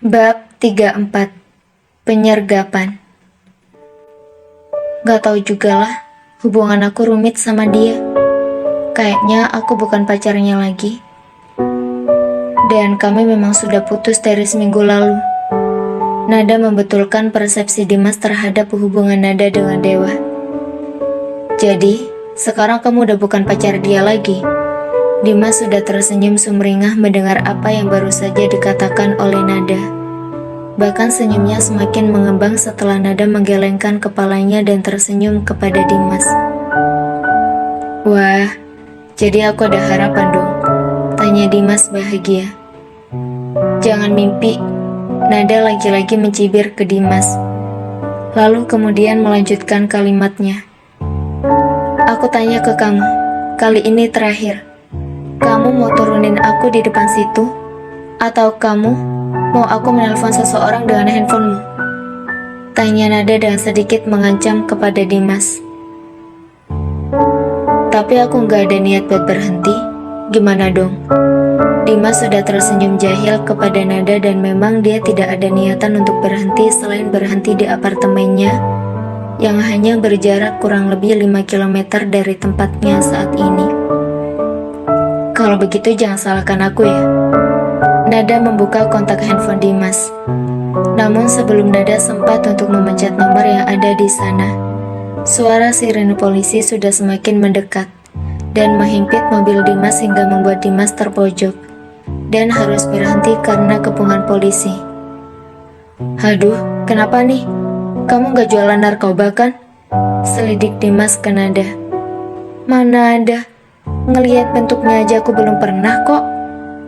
Bab 34. Penyergapan. Gak tahu juga lah, hubungan aku rumit sama dia. Kayaknya aku bukan pacarnya lagi. Dan kami memang sudah putus dari seminggu lalu. Nada membetulkan persepsi Dimas terhadap hubungan Nada dengan Dewa. Jadi, sekarang kamu udah bukan pacar dia lagi. Dimas sudah tersenyum sumringah mendengar apa yang baru saja dikatakan oleh Nada. Bahkan senyumnya semakin mengembang setelah Nada menggelengkan kepalanya dan tersenyum kepada Dimas. Wah, jadi aku ada harapan dong, tanya Dimas bahagia. Jangan mimpi, Nada lagi-lagi mencibir ke Dimas. Lalu kemudian melanjutkan kalimatnya. Aku tanya ke kamu, kali ini terakhir. Kamu mau turunin aku di depan situ? Atau kamu mau aku menelpon seseorang dengan handphonemu? Tanya Nada dengan sedikit mengancam kepada Dimas. Tapi aku gak ada niat buat berhenti. Gimana dong? Dimas sudah tersenyum jahil kepada Nada dan memang dia tidak ada niatan untuk berhenti selain berhenti di apartemennya yang hanya berjarak kurang lebih 5 km dari tempatnya saat ini. Kalau begitu jangan salahkan aku ya. Nada membuka kontak handphone Dimas. Namun sebelum Nada sempat untuk memencet nomor yang ada di sana, suara sirene polisi sudah semakin mendekat dan menghimpit mobil Dimas hingga membuat Dimas terpojok dan harus berhenti karena kepungan polisi. Haduh, kenapa nih? Kamu gak jualan narkoba kan? Selidik Dimas ke Nada. Mana ada? Ngelihat bentuknya aja aku belum pernah kok.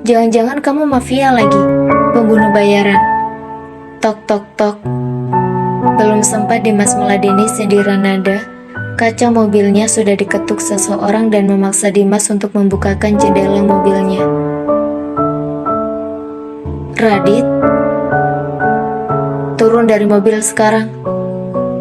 Jangan-jangan kamu mafia lagi, pembunuh bayaran. Tok tok tok. Belum sempat Dimas meladeni sindiran Nada, kaca mobilnya sudah diketuk seseorang dan memaksa Dimas untuk membukakan jendela mobilnya. Radit, turun dari mobil sekarang.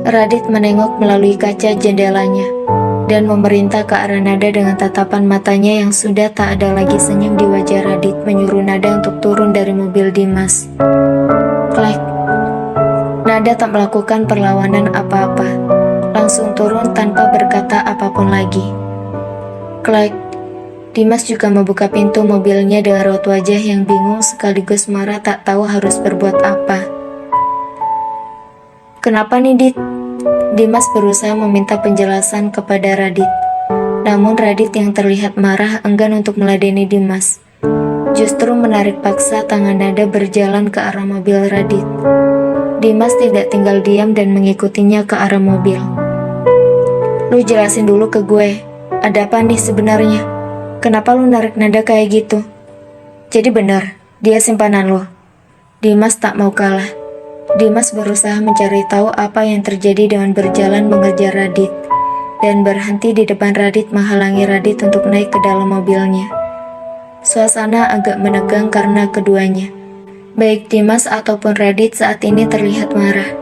Radit menengok melalui kaca jendelanya dan memerintah ke arah Nada dengan tatapan matanya yang sudah tak ada lagi senyum di wajah Radit, menyuruh Nada untuk turun dari mobil Dimas. Klek. Nada tak melakukan perlawanan apa-apa, langsung turun tanpa berkata apapun lagi. Klek. Dimas juga membuka pintu mobilnya dengan raut wajah yang bingung sekaligus marah tak tahu harus berbuat apa. Kenapa nih, Dit? Dimas berusaha meminta penjelasan kepada Radit. Namun Radit yang terlihat marah enggan untuk meladeni Dimas. Justru menarik paksa tangan Nada berjalan ke arah mobil Radit. Dimas tidak tinggal diam dan mengikutinya ke arah mobil. Lu jelasin dulu ke gue, ada apa nih sebenarnya? Kenapa lu narik Nada kayak gitu? Jadi benar, dia simpanan lo. Dimas tak mau kalah. Dimas berusaha mencari tahu apa yang terjadi dengan berjalan mengejar Radit dan berhenti di depan Radit menghalangi Radit untuk naik ke dalam mobilnya. Suasana agak menegang karena keduanya, baik Dimas ataupun Radit saat ini terlihat marah.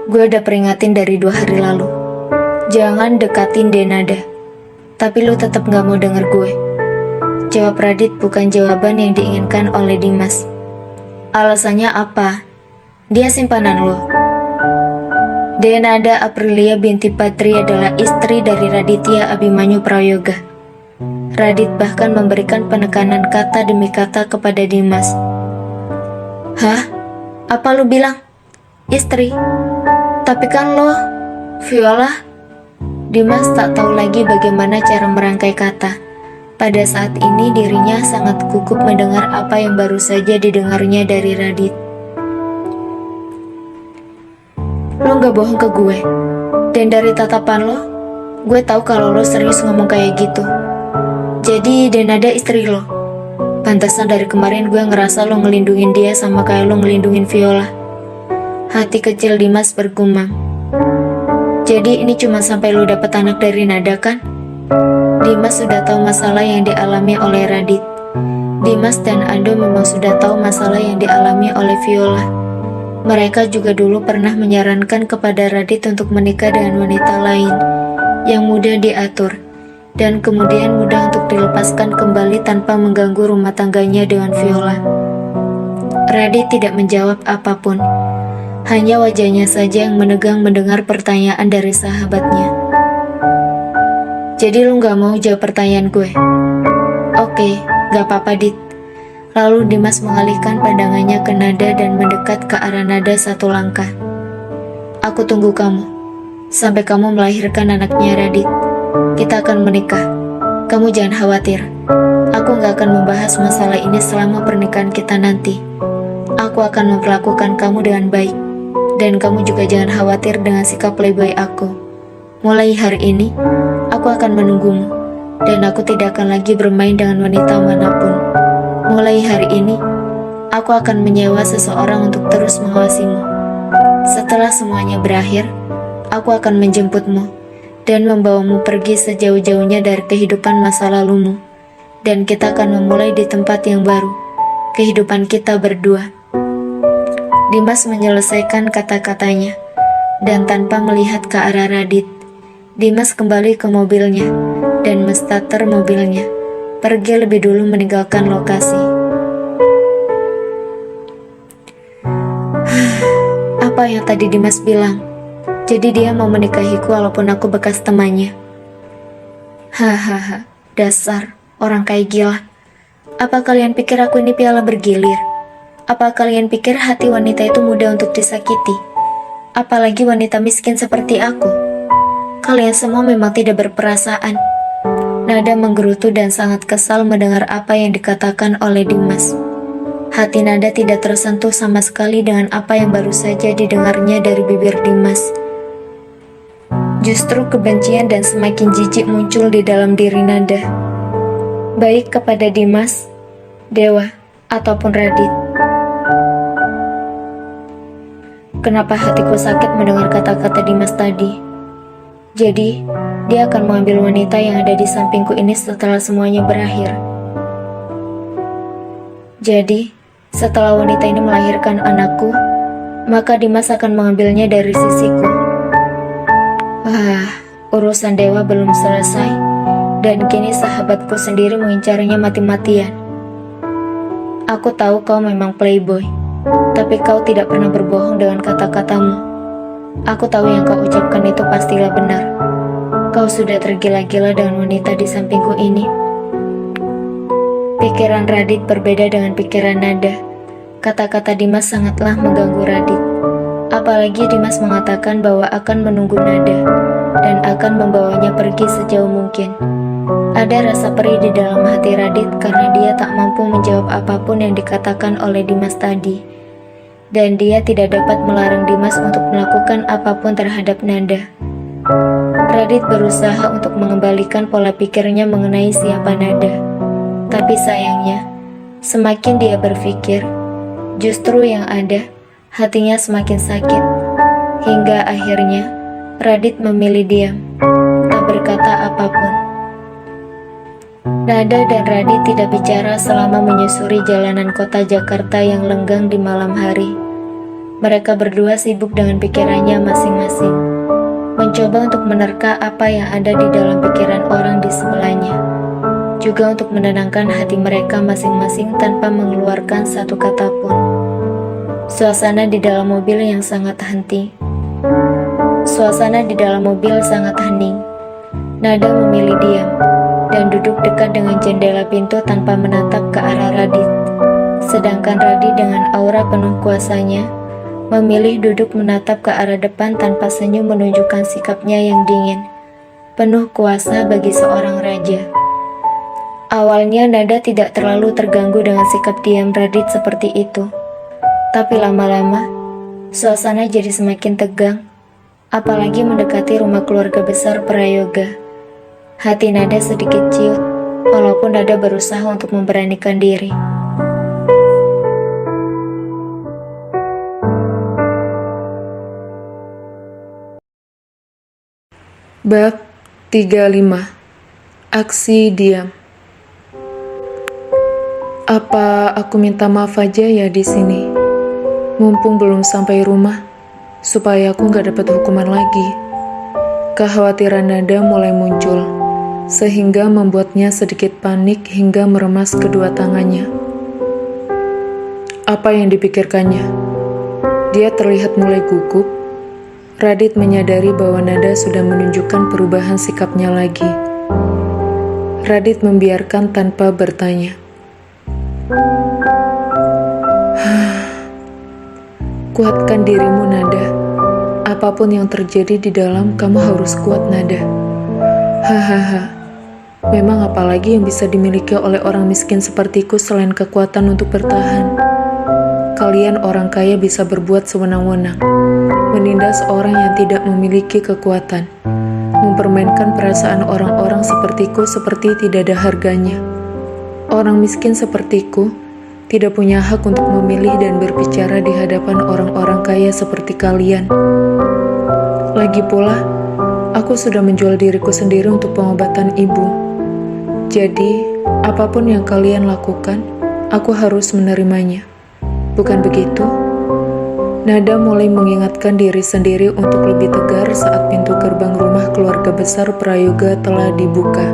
Gue udah peringatin dari 2 hari lalu, jangan dekatin Nada. Tapi lu tetap gak mau denger gue. Jawab Radit bukan jawaban yang diinginkan oleh Dimas. Alasannya apa? Dia simpanan lo. Nada Aprilia binti Patri adalah istri dari Raditya Abimanyu Prayoga. Radit bahkan memberikan penekanan kata demi kata kepada Dimas. Hah? Apa lu bilang? Istri? Tapi kan lo, Viola? Dimas tak tahu lagi bagaimana cara merangkai kata. Pada saat ini dirinya sangat gugup mendengar apa yang baru saja didengarnya dari Radit. Lo gak bohong ke gue. Dan dari tatapan lo, gue tahu kalau lo serius ngomong kayak gitu. Jadi Nada istri lo. Pantesan dari kemarin gue ngerasa lo ngelindungin dia sama kayak lo ngelindungin Viola. Hati kecil Dimas bergumam. Jadi ini cuma sampai lo dapet anak dari Nada kan? Dimas sudah tahu masalah yang dialami oleh Radit. Dimas dan Ando memang sudah tahu masalah yang dialami oleh Viola. Mereka juga dulu pernah menyarankan kepada Radit untuk menikah dengan wanita lain yang mudah diatur dan kemudian mudah untuk dilepaskan kembali tanpa mengganggu rumah tangganya dengan Viola. Radit tidak menjawab apapun. Hanya wajahnya saja yang menegang mendengar pertanyaan dari sahabatnya. Jadi lu gak mau jawab pertanyaan gue? Oke, gak apa-apa Dit. Lalu Dimas mengalihkan pandangannya ke Nada dan mendekat ke arah Nada satu langkah. Aku tunggu kamu. Sampai kamu melahirkan anaknya Radit. Kita akan menikah. Kamu jangan khawatir. Aku gak akan membahas masalah ini selama pernikahan kita nanti. Aku akan memperlakukan kamu dengan baik. Dan kamu juga jangan khawatir dengan sikap playboy aku. Mulai hari ini, aku akan menunggumu. Dan aku tidak akan lagi bermain dengan wanita manapun. Mulai hari ini, aku akan menyewa seseorang untuk terus mengawasimu. Setelah semuanya berakhir, aku akan menjemputmu dan membawamu pergi sejauh-jauhnya dari kehidupan masa lalumu. Dan kita akan memulai di tempat yang baru, kehidupan kita berdua. Dimas menyelesaikan kata-katanya, dan tanpa melihat ke arah Radit, Dimas kembali ke mobilnya dan menstarter mobilnya, pergi lebih dulu meninggalkan lokasi. Apa yang tadi Dimas bilang? Jadi dia mau menikahiku walaupun aku bekas temannya. Hahaha, dasar orang kayak gila. Apa kalian pikir aku ini piala bergilir? Apa kalian pikir hati wanita itu mudah untuk disakiti? Apalagi wanita miskin seperti aku. Kalian semua memang tidak berperasaan. Nada menggerutu dan sangat kesal mendengar apa yang dikatakan oleh Dimas. Hati Nada tidak tersentuh sama sekali dengan apa yang baru saja didengarnya dari bibir Dimas. Justru kebencian dan semakin jijik muncul di dalam diri Nada. Baik kepada Dimas, Dewa, ataupun Radit. Kenapa hatiku sakit mendengar kata-kata Dimas tadi? Jadi, dia akan mengambil wanita yang ada di sampingku ini setelah semuanya berakhir. Jadi, setelah wanita ini melahirkan anakku, maka Dimas akan mengambilnya dari sisiku. Urusan Dewa belum selesai, dan kini sahabatku sendiri mengincarnya mati-matian. Aku tahu kau memang playboy, tapi kau tidak pernah berbohong dengan kata-katamu. Aku tahu yang kau ucapkan itu pastilah benar. Kau sudah tergila-gila dengan wanita di sampingku ini. Pikiran Radit berbeda dengan pikiran Nada. Kata-kata Dimas sangatlah mengganggu Radit. Apalagi Dimas mengatakan bahwa akan menunggu Nada dan akan membawanya pergi sejauh mungkin. Ada rasa perih di dalam hati Radit karena dia tak mampu menjawab apapun yang dikatakan oleh Dimas tadi. Dan dia tidak dapat melarang Dimas untuk melakukan apapun terhadap Nada. Radit berusaha untuk mengembalikan pola pikirnya mengenai siapa Nada. Tapi sayangnya, semakin dia berpikir, justru yang ada, hatinya semakin sakit. Hingga akhirnya, Radit memilih diam, tak berkata apapun. Nada dan Radit tidak bicara selama menyusuri jalanan kota Jakarta yang lenggang di malam hari. Mereka berdua sibuk dengan pikirannya masing-masing, mencoba untuk menerka apa yang ada di dalam pikiran orang di sebelahnya, juga untuk menenangkan hati mereka masing-masing tanpa mengeluarkan satu kata pun. Suasana di dalam mobil sangat hening. Nada memilih diam dan duduk dekat dengan jendela pintu tanpa menatap ke arah Radit. Sedangkan Radit dengan aura penuh kuasanya memilih duduk menatap ke arah depan tanpa senyum menunjukkan sikapnya yang dingin, penuh kuasa bagi seorang raja. Awalnya Nada tidak terlalu terganggu dengan sikap diam Radit seperti itu. Tapi lama-lama, suasana jadi semakin tegang, apalagi mendekati rumah keluarga besar Prayoga. Hati Nada sedikit ciut, walaupun Nada berusaha untuk memberanikan diri. Bab 35. Aksi diam. Apa aku minta maaf aja ya di sini? Mumpung belum sampai rumah, supaya aku gak dapat hukuman lagi. Kekhawatiran Nada mulai muncul, sehingga membuatnya sedikit panik hingga meremas kedua tangannya. Apa yang dipikirkannya? Dia terlihat mulai gugup. Radit menyadari bahwa Nada sudah menunjukkan perubahan sikapnya lagi. Radit membiarkan tanpa bertanya. Kuatkan dirimu, Nada. Apapun yang terjadi di dalam, kamu harus kuat, Nada. Hahaha. Memang apalagi yang bisa dimiliki oleh orang miskin sepertiku selain kekuatan untuk bertahan. Kalian orang kaya bisa berbuat sewenang-wenang, menindas orang yang tidak memiliki kekuatan, mempermainkan perasaan orang-orang sepertiku seperti tidak ada harganya. Orang miskin sepertiku tidak punya hak untuk memilih dan berbicara di hadapan orang-orang kaya seperti kalian. Lagi pula, aku sudah menjual diriku sendiri untuk pengobatan ibu. Jadi, apapun yang kalian lakukan, aku harus menerimanya. Bukan begitu? Nada mulai mengingatkan diri sendiri untuk lebih tegar saat pintu gerbang rumah keluarga besar Prayoga telah dibuka.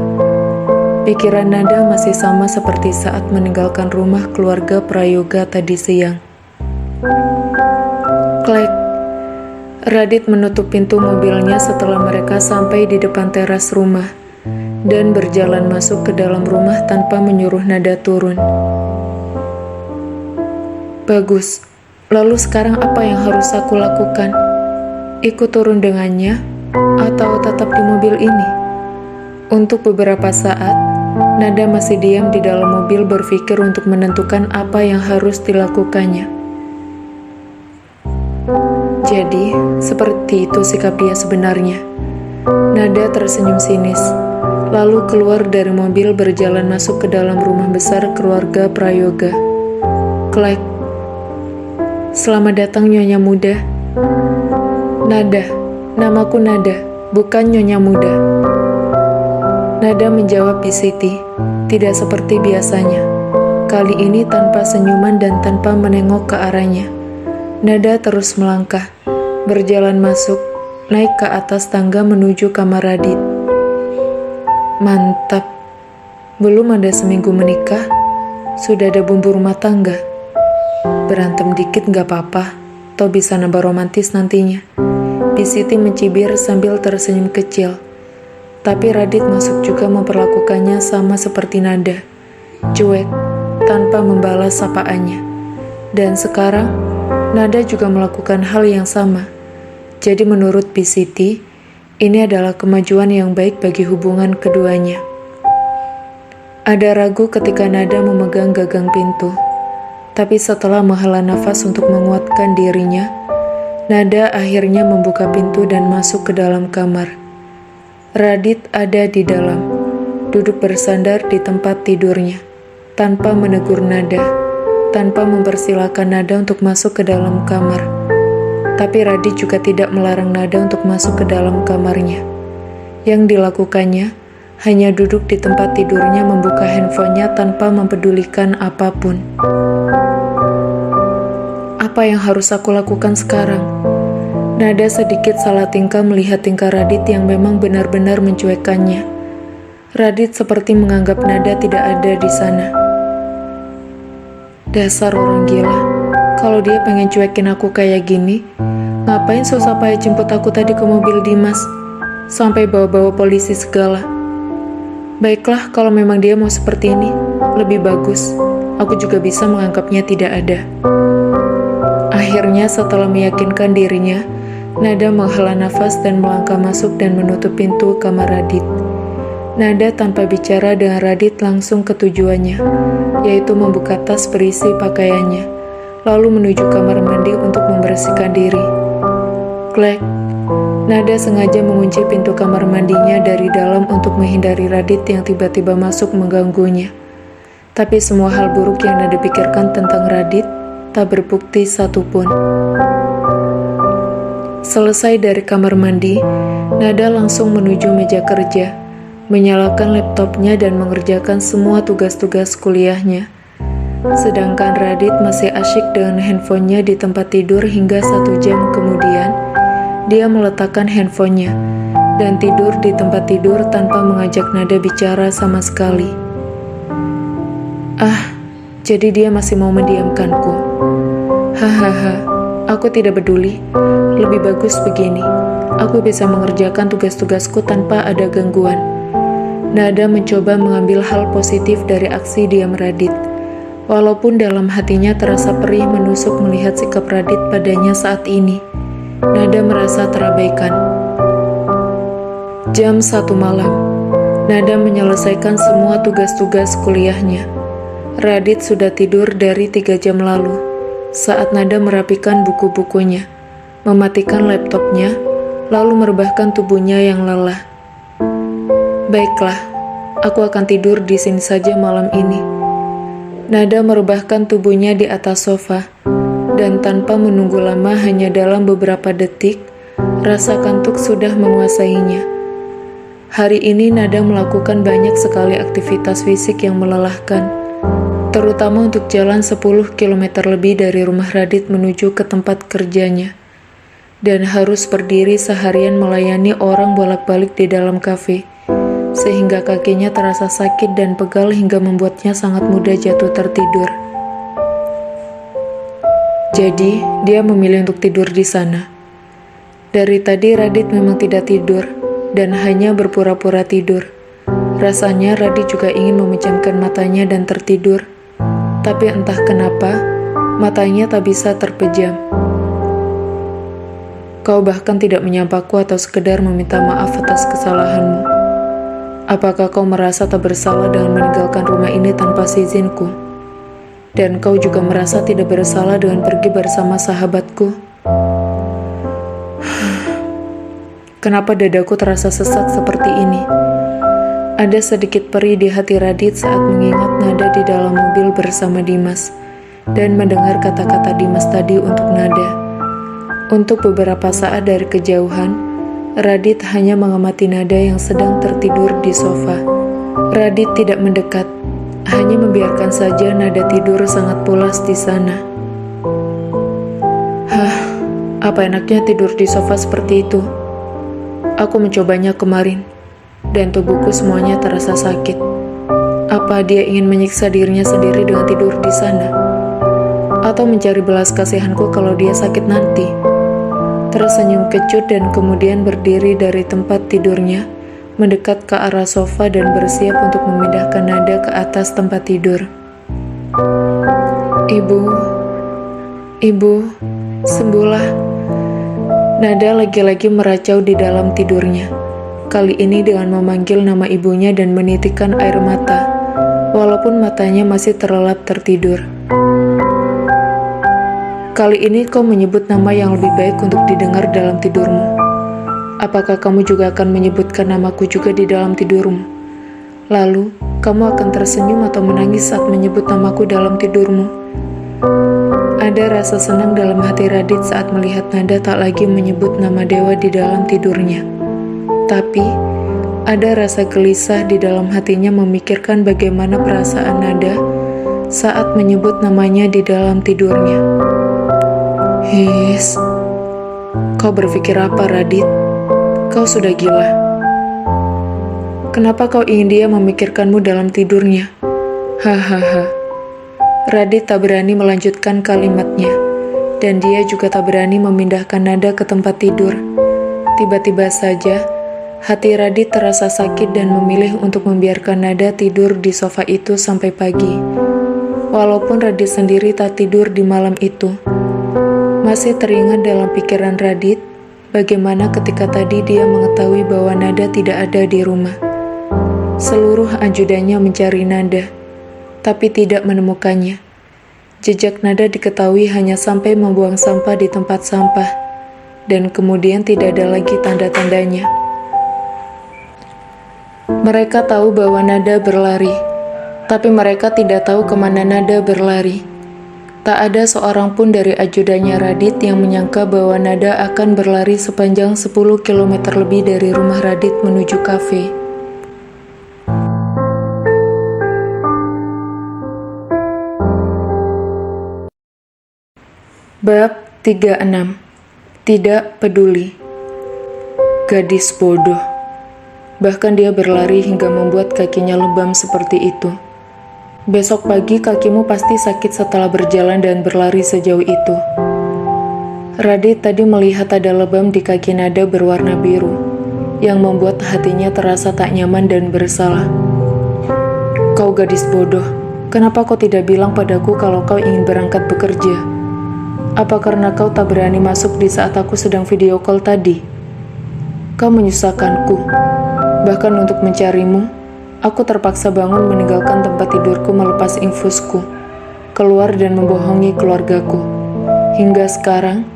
Pikiran Nada masih sama seperti saat meninggalkan rumah keluarga Prayoga tadi siang. Klek. Radit menutup pintu mobilnya setelah mereka sampai di depan teras rumah dan berjalan masuk ke dalam rumah tanpa menyuruh Nada turun. Bagus. Lalu sekarang apa yang harus aku lakukan? Ikut turun dengannya atau tetap di mobil ini? Untuk beberapa saat, Nada masih diam di dalam mobil berpikir untuk menentukan apa yang harus dilakukannya. Jadi, seperti itu sikap dia sebenarnya. Nada tersenyum sinis, lalu keluar dari mobil berjalan masuk ke dalam rumah besar keluarga Prayoga. Klek. Selamat datang Nyonya Muda. Nada, namaku Nada, bukan Nyonya Muda. Nada menjawab Bisiti, tidak seperti biasanya. Kali ini tanpa senyuman dan tanpa menengok ke arahnya. Nada terus melangkah, berjalan masuk, naik ke atas tangga menuju kamar Radit. Mantap, belum ada seminggu menikah, sudah ada bumbu rumah tangga. Berantem dikit gak apa-apa, toh bisa nambah romantis nantinya. Bisiti mencibir sambil tersenyum kecil. Tapi Radit masuk juga memperlakukannya sama seperti Nada, cuek, tanpa membalas sapaannya. Dan sekarang, Nada juga melakukan hal yang sama. Jadi menurut Bisiti, ini adalah kemajuan yang baik bagi hubungan keduanya. Ada ragu ketika Nada memegang gagang pintu. Tapi setelah menghela nafas untuk menguatkan dirinya, Nada akhirnya membuka pintu dan masuk ke dalam kamar. Radit ada di dalam, duduk bersandar di tempat tidurnya, tanpa menegur Nada, tanpa mempersilahkan Nada untuk masuk ke dalam kamar. Tapi Radit juga tidak melarang Nada untuk masuk ke dalam kamarnya. Yang dilakukannya hanya duduk di tempat tidurnya membuka handphonenya tanpa mempedulikan apapun. Apa yang harus aku lakukan sekarang? Nada sedikit salah tingkah melihat tingkah Radit yang memang benar-benar mencuekannya. Radit seperti menganggap Nada tidak ada di sana. Dasar orang gila. Kalau dia pengen cuekin aku kayak gini, ngapain susah payah jemput aku tadi ke mobil Dimas? Sampai bawa-bawa polisi segala. Baiklah, kalau memang dia mau seperti ini, lebih bagus. Aku juga bisa menganggapnya tidak ada. Akhirnya setelah meyakinkan dirinya, Nada menghela nafas dan melangkah masuk dan menutup pintu kamar Radit. Nada tanpa bicara dengan Radit langsung ke tujuannya, yaitu membuka tas berisi pakaiannya, lalu menuju kamar mandi untuk membersihkan diri. Klek. Nada sengaja mengunci pintu kamar mandinya dari dalam untuk menghindari Radit yang tiba-tiba masuk mengganggunya. Tapi semua hal buruk yang Nada pikirkan tentang Radit tak berbukti satupun. Selesai dari kamar mandi, Nada langsung menuju meja kerja, menyalakan laptopnya dan mengerjakan semua tugas-tugas kuliahnya. Sedangkan Radit masih asyik dengan handphonenya di tempat tidur hingga 1 jam kemudian, dia meletakkan handphonenya dan tidur di tempat tidur tanpa mengajak Nada bicara sama sekali. Jadi dia masih mau mendiamkanku. Hahaha, aku tidak peduli. Lebih bagus begini. Aku bisa mengerjakan tugas-tugasku tanpa ada gangguan. Nada mencoba mengambil hal positif dari aksi diam Radit. Walaupun dalam hatinya terasa perih menusuk melihat sikap Radit padanya saat ini. Nada merasa terabaikan. Jam 1 malam. Nada menyelesaikan semua tugas-tugas kuliahnya. Radit sudah tidur dari 3 jam lalu, saat Nada merapikan buku-bukunya, mematikan laptopnya, lalu merebahkan tubuhnya yang lelah. Baiklah, aku akan tidur di sini saja malam ini. Nada merebahkan tubuhnya di atas sofa, dan tanpa menunggu lama hanya dalam beberapa detik, rasa kantuk sudah menguasainya. Hari ini Nada melakukan banyak sekali aktivitas fisik yang melelahkan, terutama untuk jalan 10 km lebih dari rumah Radit menuju ke tempat kerjanya, dan harus berdiri seharian melayani orang bolak-balik di dalam kafe, sehingga kakinya terasa sakit dan pegal hingga membuatnya sangat mudah jatuh tertidur. Jadi, dia memilih untuk tidur di sana. Dari tadi Radit memang tidak tidur, dan hanya berpura-pura tidur. Rasanya Radit juga ingin memejamkan matanya dan tertidur, tapi entah kenapa, matanya tak bisa terpejam. Kau bahkan tidak menyampaku atau sekedar meminta maaf atas kesalahanmu. Apakah kau merasa tak bersalah dengan meninggalkan rumah ini tanpa seizinku? Dan kau juga merasa tidak bersalah dengan pergi bersama sahabatku? Kenapa dadaku terasa sesak seperti ini? Ada sedikit perih di hati Radit saat mengingat Nada di dalam mobil bersama Dimas dan mendengar kata-kata Dimas tadi untuk Nada. Untuk beberapa saat dari kejauhan, Radit hanya mengamati Nada yang sedang tertidur di sofa. Radit tidak mendekat, hanya membiarkan saja Nada tidur sangat pulas di sana. Apa enaknya tidur di sofa seperti itu? Aku mencobanya kemarin, dan tubuhku semuanya terasa sakit. Apa dia ingin menyiksa dirinya sendiri dengan tidur di sana? Atau mencari belas kasihanku kalau dia sakit nanti? Tersenyum kecut dan kemudian berdiri dari tempat tidurnya, mendekat ke arah sofa dan bersiap untuk memindahkan Nada ke atas tempat tidur. Ibu, sembuhlah. Nada lagi-lagi meracau di dalam tidurnya. Kali ini dengan memanggil nama ibunya dan menitikkan air mata, walaupun matanya masih terlelap tertidur. Kali ini kau menyebut nama yang lebih baik untuk didengar dalam tidurmu. Apakah kamu juga akan menyebutkan namaku juga di dalam tidurmu? Lalu, kamu akan tersenyum atau menangis saat menyebut namaku dalam tidurmu? Ada rasa senang dalam hati Radit saat melihat Nada tak lagi menyebut nama Dewa di dalam tidurnya. Tapi, ada rasa gelisah di dalam hatinya memikirkan bagaimana perasaan Nada saat menyebut namanya di dalam tidurnya. Kau berpikir apa, Radit? Kau sudah gila. Kenapa kau ingin dia memikirkanmu dalam tidurnya? Hahaha. Radit tak berani melanjutkan kalimatnya, dan dia juga tak berani memindahkan Nada ke tempat tidur. Tiba-tiba saja, hati Radit terasa sakit dan memilih untuk membiarkan Nada tidur di sofa itu sampai pagi. Walaupun Radit sendiri tak tidur di malam itu, masih teringat dalam pikiran Radit bagaimana ketika tadi dia mengetahui bahwa Nada tidak ada di rumah. Seluruh ajudannya mencari Nada, tapi tidak menemukannya. Jejak Nada diketahui hanya sampai membuang sampah di tempat sampah, dan kemudian tidak ada lagi tanda-tandanya. Mereka tahu bahwa Nada berlari, tapi mereka tidak tahu kemana Nada berlari. Tak ada seorang pun dari ajudannya Radit yang menyangka bahwa Nada akan berlari sepanjang 10 km lebih dari rumah Radit menuju kafe. Bab 36. Tidak peduli. Gadis bodoh. Bahkan dia berlari hingga membuat kakinya lebam seperti itu. Besok pagi kakimu pasti sakit setelah berjalan dan berlari sejauh itu. Radit tadi melihat ada lebam di kaki Nada berwarna biru, yang membuat hatinya terasa tak nyaman dan bersalah. Kau gadis bodoh, kenapa kau tidak bilang padaku kalau kau ingin berangkat bekerja? Apa karena kau tak berani masuk di saat aku sedang video call tadi? Kau menyusahkanku. Bahkan untuk mencarimu, aku terpaksa bangun meninggalkan tempat tidurku melepas infusku, keluar dan membohongi keluargaku. Hingga sekarang,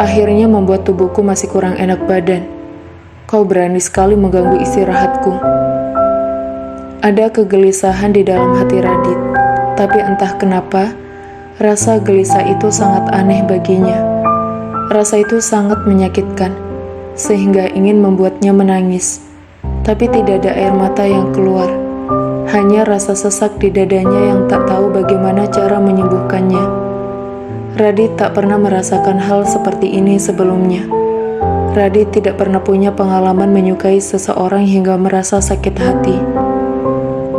akhirnya membuat tubuhku masih kurang enak badan. Kau berani sekali mengganggu istirahatku. Ada kegelisahan di dalam hati Radit, tapi entah kenapa, rasa gelisah itu sangat aneh baginya. Rasa itu sangat menyakitkan, sehingga ingin membuatnya menangis. Tapi tidak ada air mata yang keluar, hanya rasa sesak di dadanya yang tak tahu bagaimana cara menyembuhkannya. Radit tak pernah merasakan hal seperti ini sebelumnya. Radit tidak pernah punya pengalaman menyukai seseorang hingga merasa sakit hati.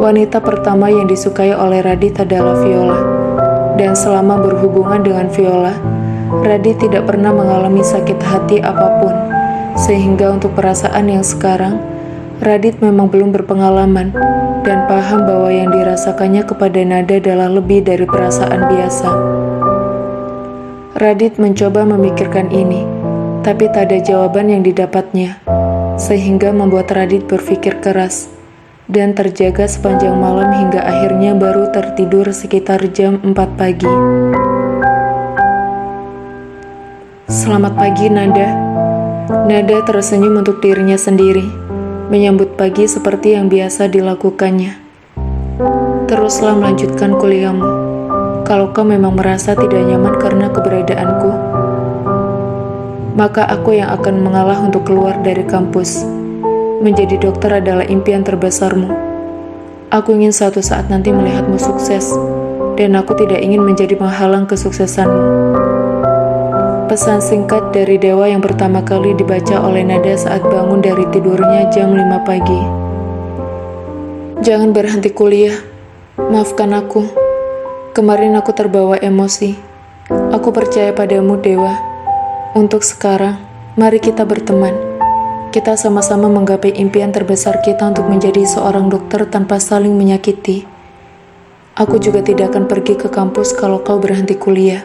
Wanita pertama yang disukai oleh Radit adalah Viola. Dan selama berhubungan dengan Viola, Radit tidak pernah mengalami sakit hati apapun. Sehingga untuk perasaan yang sekarang, Radit memang belum berpengalaman dan paham bahwa yang dirasakannya kepada Nada adalah lebih dari perasaan biasa. Radit mencoba memikirkan ini, tapi tak ada jawaban yang didapatnya, sehingga membuat Radit berpikir keras dan terjaga sepanjang malam hingga akhirnya baru tertidur sekitar jam 4 pagi. Selamat pagi, Nada. Nada tersenyum untuk dirinya sendiri, menyambut pagi seperti yang biasa dilakukannya. Teruslah melanjutkan kuliahmu. Kalau kau memang merasa tidak nyaman karena keberadaanku, maka aku yang akan mengalah untuk keluar dari kampus. Menjadi dokter adalah impian terbesarmu. Aku ingin suatu saat nanti melihatmu sukses, dan aku tidak ingin menjadi penghalang kesuksesanmu. Pesan singkat dari Dewa yang pertama kali dibaca oleh Nada saat bangun dari tidurnya jam 5 pagi. Jangan berhenti kuliah, maafkan aku. Kemarin aku terbawa emosi. Aku percaya padamu, Dewa. Untuk sekarang, mari kita berteman. Kita sama-sama menggapai impian terbesar kita untuk menjadi seorang dokter tanpa saling menyakiti. Aku juga tidak akan pergi ke kampus kalau kau berhenti kuliah.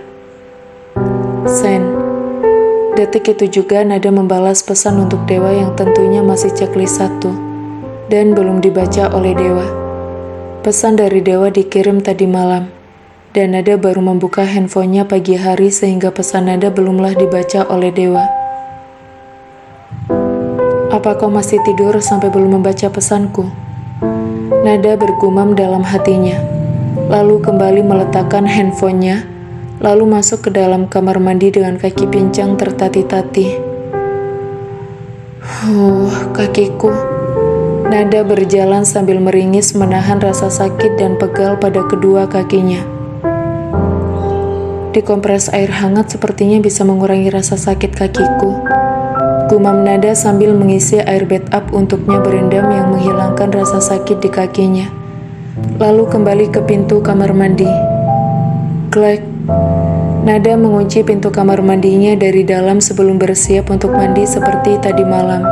Sen. Detik itu juga Nada membalas pesan untuk Dewa yang tentunya masih checklist 1 dan belum dibaca oleh Dewa. Pesan dari Dewa dikirim tadi malam, dan Nada baru membuka handphonenya pagi hari sehingga pesan Nada belumlah dibaca oleh Dewa. Apa kau masih tidur sampai belum membaca pesanku? Nada bergumam dalam hatinya, lalu kembali meletakkan handphonenya, lalu masuk ke dalam kamar mandi dengan kaki pincang tertatih-tatih. Kakiku. Nada berjalan sambil meringis menahan rasa sakit dan pegal pada kedua kakinya. Dikompres air hangat sepertinya bisa mengurangi rasa sakit kakiku. Gumam Nada sambil mengisi air bathtub untuknya berendam yang menghilangkan rasa sakit di kakinya. Lalu kembali ke pintu kamar mandi. Klek. Nada mengunci pintu kamar mandinya dari dalam sebelum bersiap untuk mandi seperti tadi malam.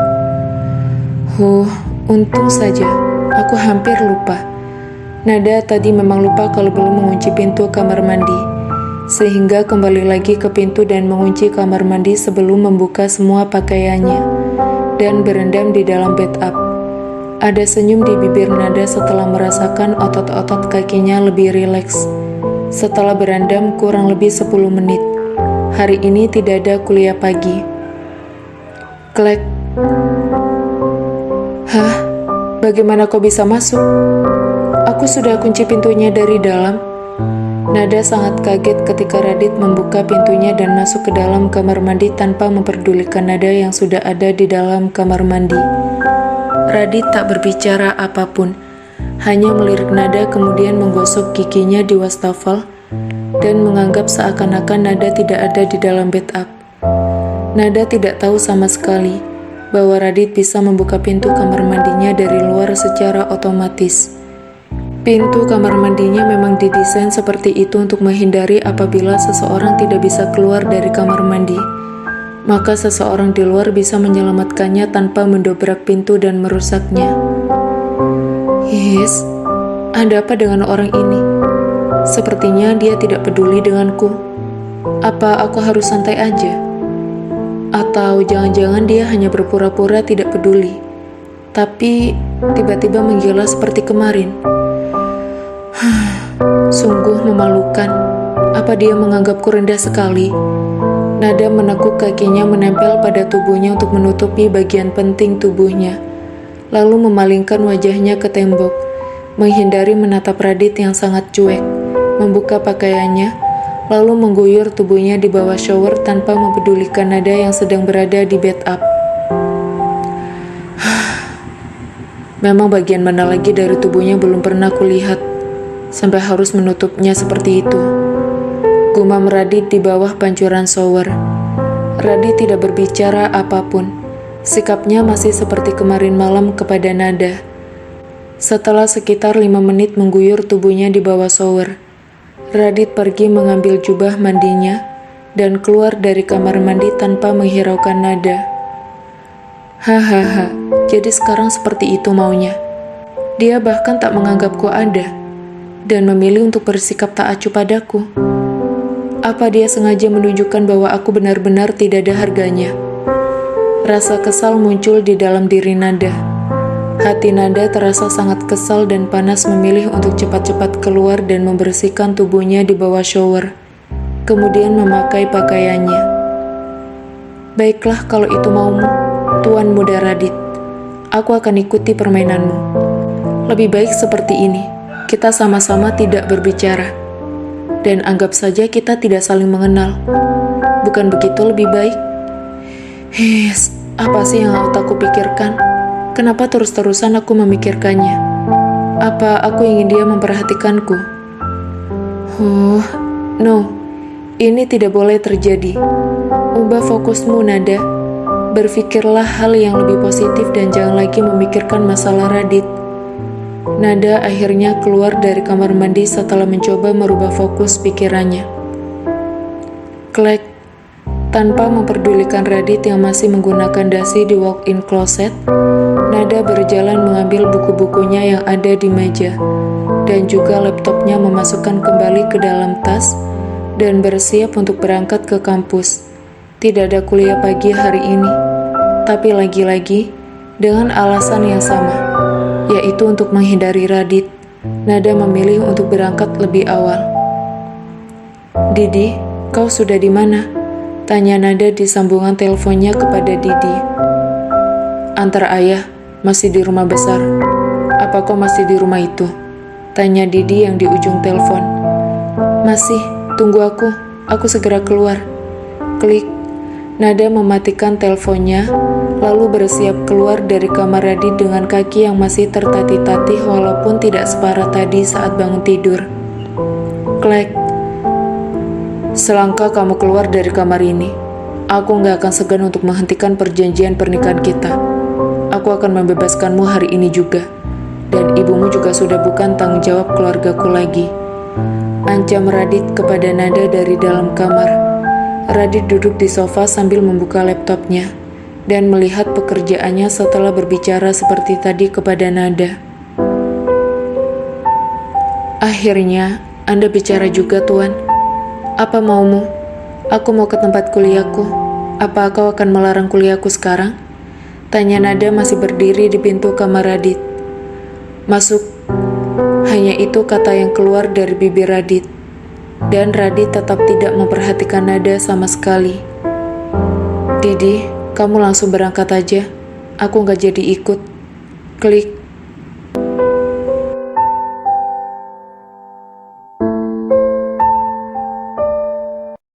Untung saja. Aku hampir lupa. Nada tadi memang lupa kalau belum mengunci pintu kamar mandi. Sehingga kembali lagi ke pintu dan mengunci kamar mandi sebelum membuka semua pakaiannya dan berendam di dalam bathtub. Ada senyum di bibir Nada setelah merasakan otot-otot kakinya lebih rileks. Setelah berendam kurang lebih 10 menit, hari ini tidak ada kuliah pagi. Klek. Hah? Bagaimana kau bisa masuk? Aku sudah kunci pintunya dari dalam. Nada sangat kaget ketika Radit membuka pintunya dan masuk ke dalam kamar mandi tanpa memperdulikan Nada yang sudah ada di dalam kamar mandi. Radit tak berbicara apapun, hanya melirik Nada kemudian menggosok giginya di wastafel dan menganggap seakan-akan Nada tidak ada di dalam bathtub. Nada tidak tahu sama sekali bahwa Radit bisa membuka pintu kamar mandinya dari luar secara otomatis. Pintu kamar mandinya memang didesain seperti itu untuk menghindari apabila seseorang tidak bisa keluar dari kamar mandi. Maka seseorang di luar bisa menyelamatkannya tanpa mendobrak pintu dan merusaknya. Yes, ada apa dengan orang ini? Sepertinya dia tidak peduli denganku. Apa aku harus santai aja? Atau jangan-jangan dia hanya berpura-pura tidak peduli, tapi tiba-tiba menggila seperti kemarin. Sungguh memalukan. Apa dia menganggapku rendah sekali? Nada menekuk kakinya menempel pada tubuhnya untuk menutupi bagian penting tubuhnya, lalu memalingkan wajahnya ke tembok, menghindari menatap Radit yang sangat cuek, membuka pakaiannya, lalu mengguyur tubuhnya di bawah shower tanpa mempedulikan Nada yang sedang berada di bathtub. Memang bagian mana lagi dari tubuhnya belum pernah kulihat, sampai harus menutupnya seperti itu. Gumam Radit di bawah pancuran shower. Radit tidak berbicara apapun. Sikapnya masih seperti kemarin malam kepada Nada. Setelah sekitar 5 menit mengguyur tubuhnya di bawah shower, Radit pergi mengambil jubah mandinya dan keluar dari kamar mandi tanpa menghiraukan Nada. Hahaha, jadi sekarang seperti itu maunya. Dia bahkan tak menganggapku ada dan memilih untuk bersikap tak acuh padaku. Apa dia sengaja menunjukkan bahwa aku benar-benar tidak ada harganya? Rasa kesal muncul di dalam diri Nada. Hati Nada terasa sangat kesal dan panas, memilih untuk cepat-cepat keluar dan membersihkan tubuhnya di bawah shower, kemudian memakai pakaiannya. Baiklah kalau itu maumu, Tuan Muda Radit. Aku akan ikuti permainanmu. Lebih baik seperti ini, kita sama-sama tidak berbicara. Dan anggap saja kita tidak saling mengenal. Bukan begitu lebih baik? His, apa sih yang otakku pikirkan? Kenapa terus-terusan aku memikirkannya? Apa aku ingin dia memperhatikanku? No, ini tidak boleh terjadi. Ubah fokusmu, Nada. Berpikirlah hal yang lebih positif dan jangan lagi memikirkan masalah Radit. Nada akhirnya keluar dari kamar mandi setelah mencoba merubah fokus pikirannya. Klek, tanpa memperdulikan Radit yang masih menggunakan dasi di walk-in closet, Nada berjalan mengambil buku-bukunya yang ada di meja, dan juga laptopnya memasukkan kembali ke dalam tas, dan bersiap untuk berangkat ke kampus. Tidak ada kuliah pagi hari ini, tapi lagi-lagi dengan alasan yang sama, yaitu untuk menghindari Radit. Nada memilih untuk berangkat lebih awal. Didi, kau sudah di mana? Tanya Nada di sambungan teleponnya kepada Didi. Antar ayah, masih di rumah besar. Apa kau masih di rumah itu? Tanya Didi yang di ujung telepon. Masih, tunggu aku segera keluar. Klik. Nada mematikan teleponnya, lalu bersiap keluar dari kamar Radit dengan kaki yang masih tertatih-tatih walaupun tidak separah tadi saat bangun tidur. Klek. Selangkah kamu keluar dari kamar ini, aku gak akan segan untuk menghentikan perjanjian pernikahan kita. Aku akan membebaskanmu hari ini juga, dan ibumu juga sudah bukan tanggung jawab keluargaku lagi. Ancam Radit kepada Nada dari dalam kamar. Radit duduk di sofa sambil membuka laptopnya dan melihat pekerjaannya setelah berbicara seperti tadi kepada Nada. Akhirnya, Anda bicara juga, Tuan. Apa maumu? Aku mau ke tempat kuliahku. Apa kau akan melarang kuliahku sekarang? Tanya Nada masih berdiri di pintu kamar Radit. Masuk. Hanya itu kata yang keluar dari bibir Radit. Dan Radit tetap tidak memperhatikan Nada sama sekali. Didi, kamu langsung berangkat aja. Aku gak jadi ikut. Klik.